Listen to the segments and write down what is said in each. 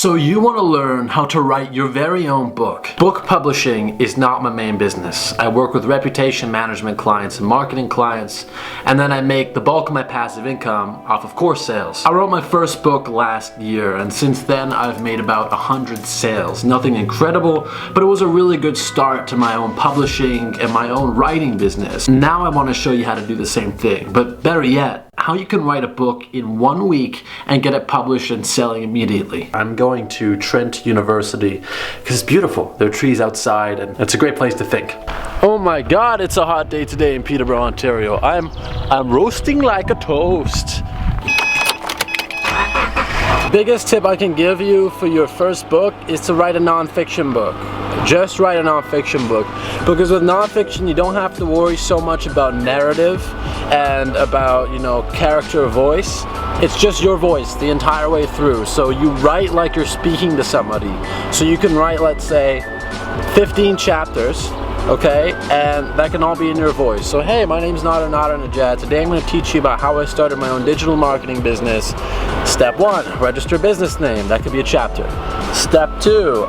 So you want to learn how to write your very own book. Book publishing is not my main business. I work with reputation management clients and marketing clients, and then I make the bulk of my passive income off of course sales. I wrote my first book last year, and since then I've made about 100 sales. Nothing incredible, but it was a really good start to my own publishing and my own writing business. Now I want to show you how to do the same thing, but better yet, how you can write a book in 1 week and get it published and selling immediately. I'm going to Trent University because it's beautiful. There are trees outside and it's a great place to think. Oh my God, it's a hot day today in Peterborough, Ontario. I'm roasting like a toast. Biggest tip I can give you for your first book is to write a non-fiction book. Just write a non-fiction book, because with non-fiction you don't have to worry so much about narrative and about, character voice. It's just your voice the entire way through. So you write like you're speaking to somebody. So you can write, let's say, 15 chapters, okay, and that can all be in your voice. So hey, my name's Nadernejad. Today I'm going to teach you about how I started my own digital marketing business. Step 1, register business name. That could be a chapter. Step 2,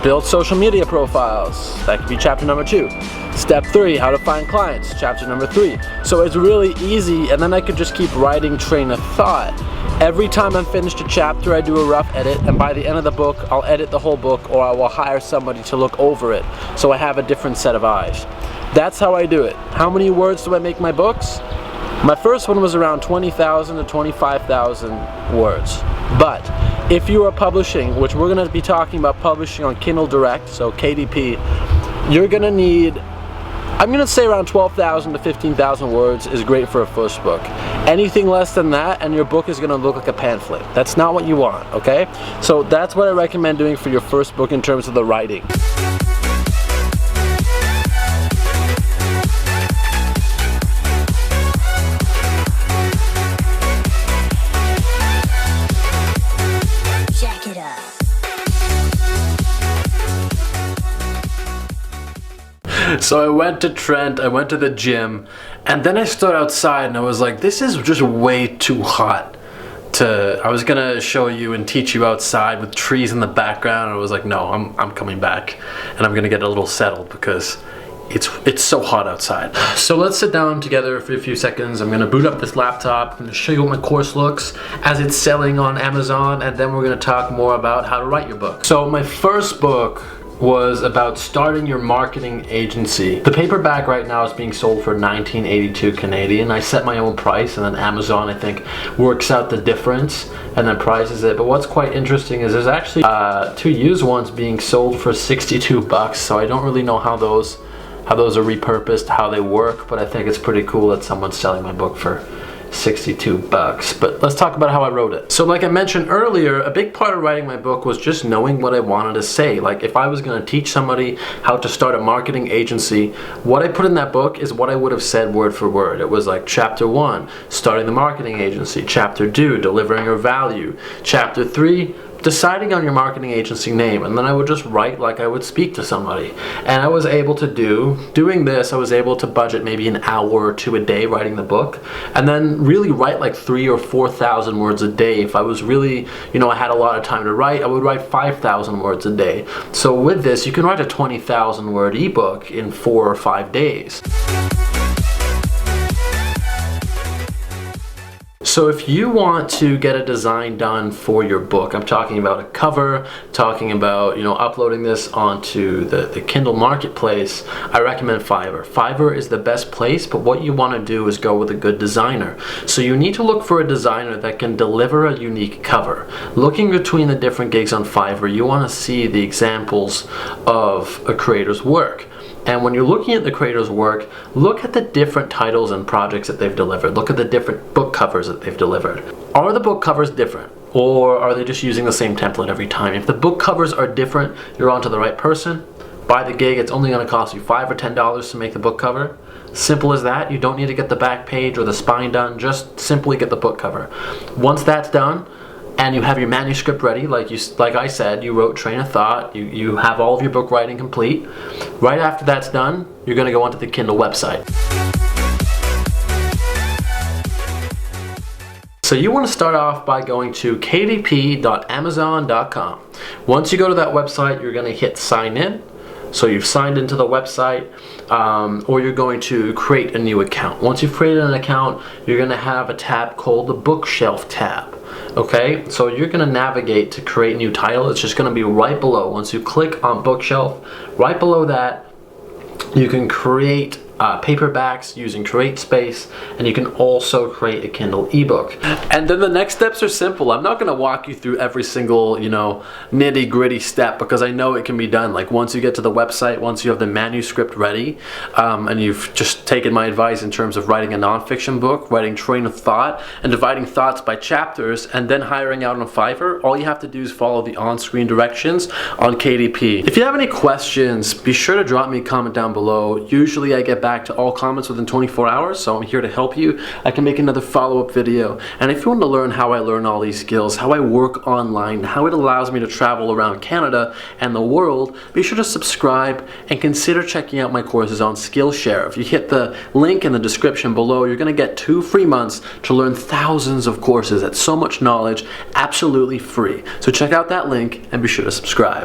build social media profiles. That could be chapter number 2. Step 3, how to find clients. Chapter number 3. So it's really easy, and then I could just keep writing train of thought. Every time I'm finished a chapter, I do a rough edit, and by the end of the book, I'll edit the whole book, or I will hire somebody to look over it, so I have a different set of eyes. That's how I do it. How many words do I make my books? My first one was around 20,000 to 25,000 words. But if you are publishing, which we're going to be talking about publishing on Kindle Direct, so KDP, you're going to need, I'm going to say around 12,000 to 15,000 words is great for a first book. Anything less than that and your book is going to look like a pamphlet. That's not what you want, okay? So that's what I recommend doing for your first book in terms of the writing. So I went to Trent, I went to the gym, and then I stood outside and I was like, this is just way too hot. I was gonna show you and teach you outside with trees in the background, and I was like, no, I'm coming back and I'm gonna get a little settled because it's so hot outside. So let's sit down together for a few seconds. I'm gonna boot up this laptop. I'm gonna show you what my course looks as it's selling on Amazon, and then we're gonna talk more about how to write your book. So my first book was about starting your marketing agency. The paperback right now is being sold for $19.82 Canadian. I set my own price, and then Amazon, I think, works out the difference and then prices it. But what's quite interesting is there's actually 2 used ones being sold for 62 bucks. So I don't really know how those are repurposed, how they work, but I think it's pretty cool that someone's selling my book for 62 bucks. But let's talk about how I wrote it. So like I mentioned earlier, a big part of writing my book was just knowing what I wanted to say. Like if I was going to teach somebody how to start a marketing agency, what I put in that book is what I would have said word for word. It was like chapter 1, starting the marketing agency. Chapter 2, delivering your value. Chapter 3, deciding on your marketing agency name. And then I would just write like I would speak to somebody. And I was able to doing this, I was able to budget maybe an hour or 2 a day writing the book, and then really write like 3,000 or 4,000 words a day. If I was really, I had a lot of time to write, I would write 5,000 words a day. So with this, you can write a 20,000 word ebook in 4 or 5 days. So if you want to get a design done for your book, I'm talking about a cover, talking about uploading this onto the Kindle marketplace, I recommend Fiverr. Fiverr is the best place, but what you want to do is go with a good designer. So you need to look for a designer that can deliver a unique cover. Looking between the different gigs on Fiverr, you want to see the examples of a creator's work. And when you're looking at the creator's work, look at the different titles and projects that they've delivered. Look at the different book covers that they've delivered. Are the book covers different? Or are they just using the same template every time? If the book covers are different, you're onto the right person. Buy the gig. It's only going to cost you $5 or $10 to make the book cover. Simple as that. You don't need to get the back page or the spine done. Just simply get the book cover. Once that's done, and you have your manuscript ready, like I said, you wrote train of thought, you have all of your book writing complete. Right after that's done, you're going to go onto the Kindle website. So you want to start off by going to kdp.amazon.com. Once you go to that website, you're going to hit sign in. So you've signed into the website, or you're going to create a new account. Once you've created an account, you're going to have a tab called the bookshelf tab. Okay, so you're going to navigate to create new title. It's just going to be right below. Once you click on bookshelf, right below that, you can create paperbacks using CreateSpace, and you can also create a Kindle ebook. And then the next steps are simple. I'm not going to walk you through every single, nitty gritty step, because I know it can be done. Like once you get to the website, once you have the manuscript ready, and you've just taken my advice in terms of writing a nonfiction book, writing train of thought, and dividing thoughts by chapters, and then hiring out on Fiverr, all you have to do is follow the on-screen directions on KDP. If you have any questions, be sure to drop me a comment down below. Usually I get back to all comments within 24 hours, so I'm here to help you. I can make another follow-up video. And if you want to learn how I learn all these skills, how I work online, how it allows me to travel around Canada and the world, be sure to subscribe and consider checking out my courses on Skillshare. If you hit the link in the description below, you're going to get 2 free months to learn thousands of courses at so much knowledge, absolutely free. So check out that link and be sure to subscribe.